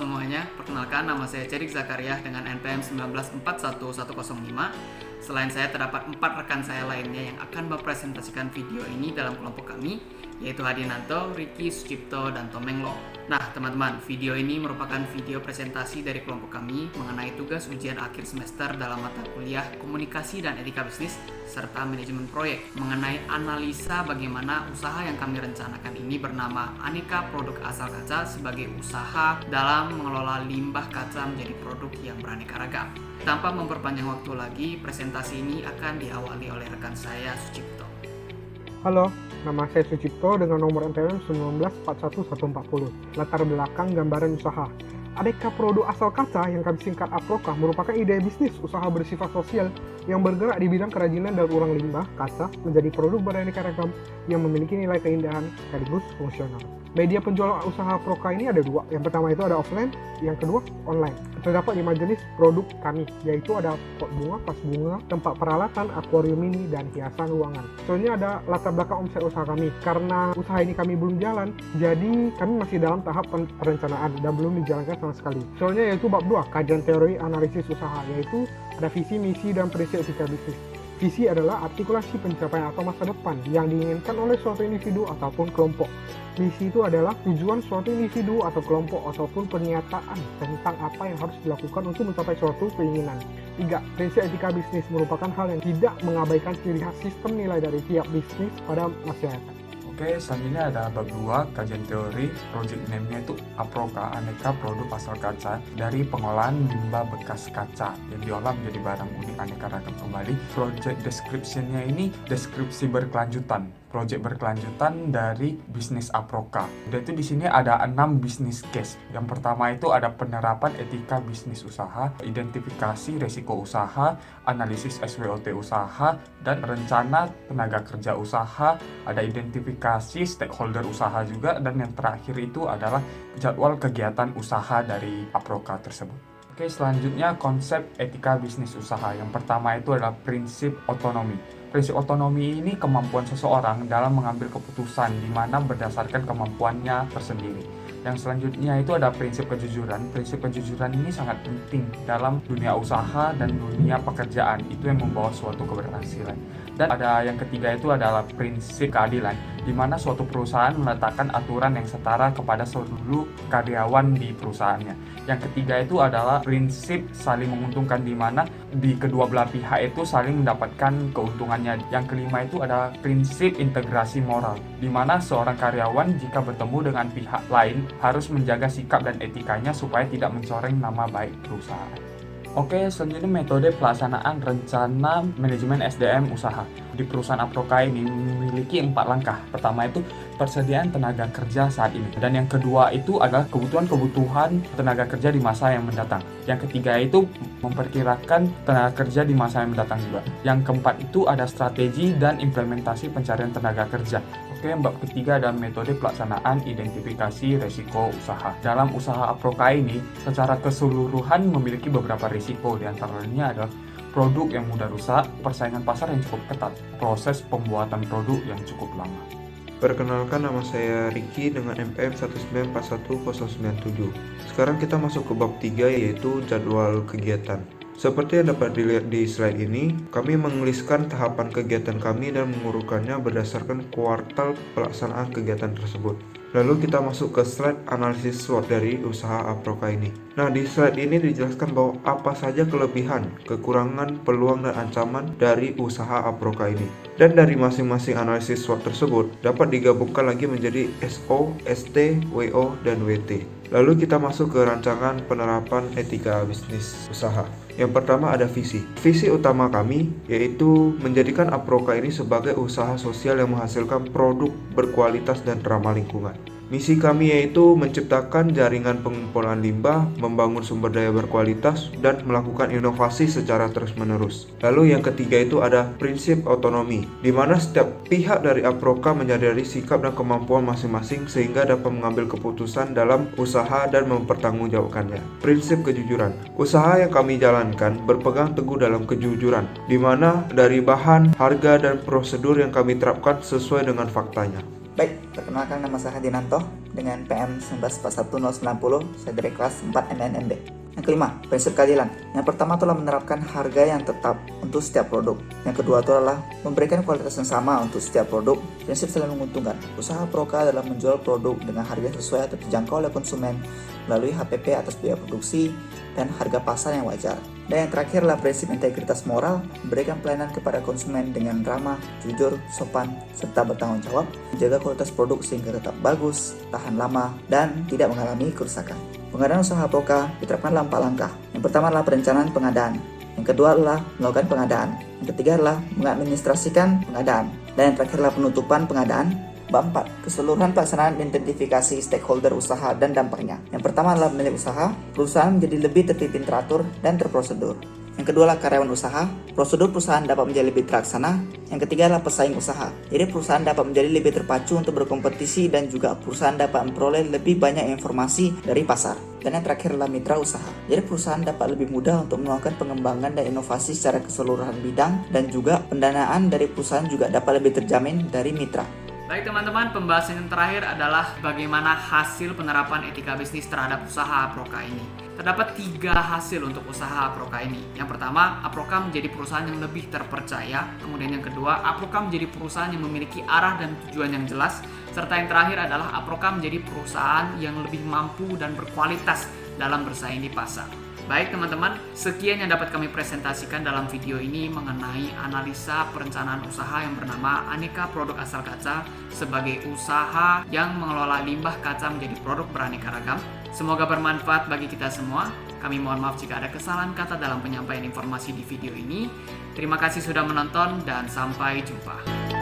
semuanya, perkenalkan nama saya Cerik Zakaria dengan NPM 1941105. Selain saya terdapat 4 rekan saya lainnya yang akan mempresentasikan video ini dalam kelompok kami, yaitu Hadinanto, Ricky, Sucipto, dan Tomenglo. Nah teman-teman, video ini merupakan video presentasi dari kelompok kami mengenai tugas ujian akhir semester dalam mata kuliah Komunikasi dan Etika Bisnis serta Manajemen Proyek mengenai analisa bagaimana usaha yang kami rencanakan ini bernama Aneka Produk Asal Kaca sebagai usaha dalam mengelola limbah kaca menjadi produk yang beraneka ragam. Tanpa memperpanjang waktu lagi, presentasi ini akan diawali oleh rekan saya Sucipto. Halo, nama saya Sucipto dengan nomor NPM 1941140. Latar belakang gambaran usaha. Aneka produk asal kaca yang kami singkat APROKA merupakan ide bisnis usaha bersifat sosial yang bergerak di bidang kerajinan daur ulang limbah kaca menjadi produk beraneka ragam yang memiliki nilai keindahan sekaligus fungsional. Media penjualan usaha APROKA ini ada 2. Yang pertama itu ada offline, yang kedua online. Terdapat 5 jenis produk kami, yaitu ada pot bunga, vas bunga, tempat peralatan, akuarium mini, dan hiasan ruangan. Soalnya ada latar belakang omset usaha kami. Karena usaha ini kami belum jalan, jadi kami masih dalam tahap perencanaan dan belum dijalankan sama sekali. Soalnya yaitu bab 2, kajian teori analisis usaha, yaitu ada visi, misi, dan prinsip etika bisnis. Visi adalah artikulasi pencapaian atau masa depan yang diinginkan oleh suatu individu ataupun kelompok. Misi itu adalah tujuan suatu individu atau kelompok ataupun pernyataan tentang apa yang harus dilakukan untuk mencapai suatu keinginan. 3. Prinsip etika bisnis merupakan hal yang tidak mengabaikan ciri khas sistem nilai dari tiap bisnis pada masyarakat. Oke, selanjutnya ada bab 2, kajian teori. Project name-nya itu APROKA, Aneka Produk Asal Kaca, dari pengolahan limbah bekas kaca yang diolah menjadi barang unik aneka ragam kembali. Project description-nya ini deskripsi berkelanjutan. Project berkelanjutan dari bisnis APROKA. Dan itu di sini ada 6 bisnis case. Yang pertama itu ada penerapan etika bisnis usaha, identifikasi resiko usaha, analisis SWOT usaha, dan rencana tenaga kerja usaha, ada identifikasi stakeholder usaha juga, dan yang terakhir itu adalah jadwal kegiatan usaha dari APROKA tersebut. Oke, selanjutnya konsep etika bisnis usaha. Yang pertama itu adalah prinsip otonomi. Prinsip otonomi ini kemampuan seseorang dalam mengambil keputusan di mana berdasarkan kemampuannya tersendiri. Yang selanjutnya itu ada prinsip kejujuran. Prinsip kejujuran ini sangat penting dalam dunia usaha dan dunia pekerjaan. Itu yang membawa suatu keberhasilan. Dan ada yang ketiga itu adalah prinsip keadilan, di mana suatu perusahaan meletakkan aturan yang setara kepada seluruh karyawan di perusahaannya. Yang ketiga itu adalah prinsip saling menguntungkan, di mana di kedua belah pihak itu saling mendapatkan keuntungannya. Yang kelima itu ada prinsip integrasi moral, di mana seorang karyawan jika bertemu dengan pihak lain harus menjaga sikap dan etikanya supaya tidak mencoreng nama baik perusahaan. Oke, selanjutnya metode pelaksanaan rencana manajemen SDM usaha. Di perusahaan APROKA ini memiliki 4 langkah. Pertama itu persediaan tenaga kerja saat ini. Dan yang kedua itu adalah kebutuhan tenaga kerja di masa yang mendatang. Yang ketiga itu memperkirakan tenaga kerja di masa yang mendatang juga. Yang keempat itu ada strategi dan implementasi pencarian tenaga kerja. Oke, bab ketiga ada metode pelaksanaan identifikasi resiko usaha. Dalam usaha APROKA ini, secara keseluruhan memiliki beberapa risiko, diantaranya adalah produk yang mudah rusak, persaingan pasar yang cukup ketat, proses pembuatan produk yang cukup lama. Perkenalkan, nama saya Ricky dengan NPM 1941097. Sekarang kita masuk ke bab 3, yaitu jadwal kegiatan. Seperti yang dapat dilihat di slide ini, kami menuliskan tahapan kegiatan kami dan mengurutkannya berdasarkan kuartal pelaksanaan kegiatan tersebut. Lalu kita masuk ke slide analisis SWOT dari usaha APROKA ini. Nah, di slide ini dijelaskan bahwa apa saja kelebihan, kekurangan, peluang, dan ancaman dari usaha APROKA ini. Dan dari masing-masing analisis SWOT tersebut dapat digabungkan lagi menjadi SO, ST, WO, dan WT. Lalu kita masuk ke rancangan penerapan etika bisnis usaha. Yang pertama ada visi. Visi utama kami yaitu menjadikan APROKA ini sebagai usaha sosial yang menghasilkan produk berkualitas dan ramah lingkungan. Misi kami yaitu menciptakan jaringan pengumpulan limbah, membangun sumber daya berkualitas, dan melakukan inovasi secara terus-menerus. Lalu yang ketiga itu ada prinsip otonomi, di mana setiap pihak dari APROKA menyadari sikap dan kemampuan masing-masing sehingga dapat mengambil keputusan dalam usaha dan mempertanggungjawabkannya. Prinsip kejujuran. Usaha yang kami jalankan berpegang teguh dalam kejujuran, di mana dari bahan, harga, dan prosedur yang kami terapkan sesuai dengan faktanya. Baik, perkenalkan nama saya Hadinanto dengan PM 1941090, saya dari kelas 4 MNMB. Yang kelima, prinsip keadilan. Yang pertama adalah menerapkan harga yang tetap untuk setiap produk. Yang kedua itu adalah memberikan kualitas yang sama untuk setiap produk. Prinsip saling menguntungkan. Usaha Proka adalah menjual produk dengan harga sesuai atau terjangkau oleh konsumen melalui HPP atas biaya produksi dan harga pasar yang wajar. Dan yang terakhir adalah prinsip integritas moral, memberikan pelayanan kepada konsumen dengan ramah, jujur, sopan, serta bertanggung jawab, menjaga kualitas produk sehingga tetap bagus, tahan lama, dan tidak mengalami kerusakan. Pengadaan usaha Proka diterapkan dalam 4 langkah. Yang pertama adalah perencanaan pengadaan. Yang kedua adalah melakukan pengadaan. Yang ketiga adalah mengadministrasikan pengadaan. Dan yang terakhir adalah penutupan pengadaan. Bab 4. Keseluruhan pelaksanaan identifikasi stakeholder usaha dan dampaknya. Yang pertama adalah pemilik usaha. Perusahaan menjadi lebih tertib, teratur, dan terprosedur. Yang kedua adalah karyawan usaha. Prosedur perusahaan dapat menjadi lebih terlaksana. Yang ketiga adalah pesaing usaha. Jadi perusahaan dapat menjadi lebih terpacu untuk berkompetisi dan juga perusahaan dapat memperoleh lebih banyak informasi dari pasar. Dan yang terakhir adalah mitra usaha. Jadi perusahaan dapat lebih mudah untuk melakukan pengembangan dan inovasi secara keseluruhan bidang, dan juga pendanaan dari perusahaan juga dapat lebih terjamin dari mitra. Baik teman-teman, pembahasan yang terakhir adalah bagaimana hasil penerapan etika bisnis terhadap usaha Proka ini. Terdapat 3 hasil untuk usaha Proka ini. Yang pertama, Aproka menjadi perusahaan yang lebih terpercaya. Kemudian yang kedua, Aproka menjadi perusahaan yang memiliki arah dan tujuan yang jelas. Serta yang terakhir adalah Aproka menjadi perusahaan yang lebih mampu dan berkualitas dalam bersaing di pasar. Baik teman-teman, sekian yang dapat kami presentasikan dalam video ini mengenai analisa perencanaan usaha yang bernama Aneka Produk Asal Kaca sebagai usaha yang mengelola limbah kaca menjadi produk beraneka ragam. Semoga bermanfaat bagi kita semua. Kami mohon maaf jika ada kesalahan kata dalam penyampaian informasi di video ini. Terima kasih sudah menonton dan sampai jumpa.